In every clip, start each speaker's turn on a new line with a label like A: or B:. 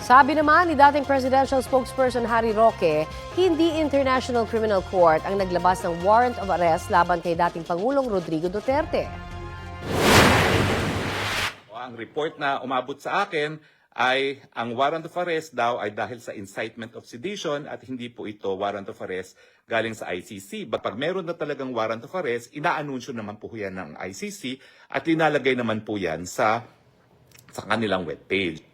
A: Sabi naman ni dating presidential spokesperson Harry Roque, hindi International Criminal Court ang naglabas ng warrant of arrest laban kay dating Pangulong Rodrigo Duterte.
B: Ang report na umabot sa akin ay ang warrant of arrest daw ay dahil sa incitement of sedition at hindi po ito warrant of arrest galing sa ICC. But pag meron na talagang warrant of arrest, inaanunsyo naman po yan ng ICC at linalagay naman po yan sa kanilang webpage.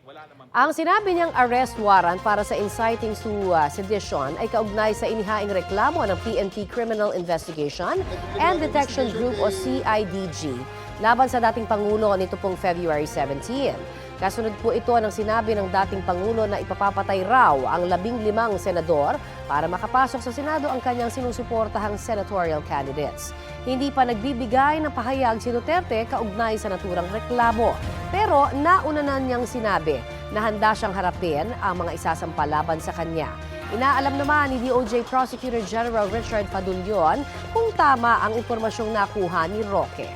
A: Ang sinabi niyang arrest warrant para sa inciting to sedition ay kaugnay sa inihaing reklamo ng PNP Criminal Investigation and Detection Group o CIDG laban sa dating Pangulo nito pong February 17. Kasunod po ito ng sinabi ng dating Pangulo na ipapapatay raw ang 15 senador para makapasok sa Senado ang kanyang sinusuportahang senatorial candidates. Hindi pa nagbibigay ng pahayag si Duterte kaugnay sa naturang reklamo. Pero nauna na niyang sinabi na handa siyang harapin ang mga isasampa laban sa kanya. Inaalam naman ni DOJ Prosecutor General Richard Padulyon kung tama ang impormasyong nakuha ni Roque.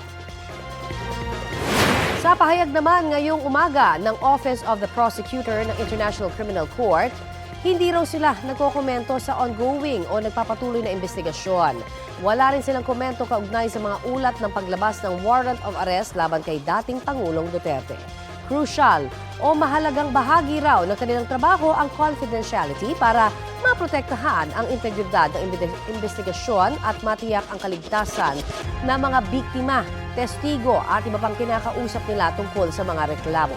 A: Sa pahayag naman ngayong umaga ng Office of the Prosecutor ng International Criminal Court, hindi raw sila nagkokomento sa ongoing o nagpapatuloy na investigasyon. Wala rin silang komento kaugnay sa mga ulat ng paglabas ng warrant of arrest laban kay dating Pangulong Duterte. Crucial o mahalagang bahagi raw ng kanilang trabaho ang confidentiality para maprotektahan ang integridad ng investigasyon at matiyak ang kaligtasan ng mga biktima, testigo at iba pang kinakausap nila tungkol sa mga reklamo.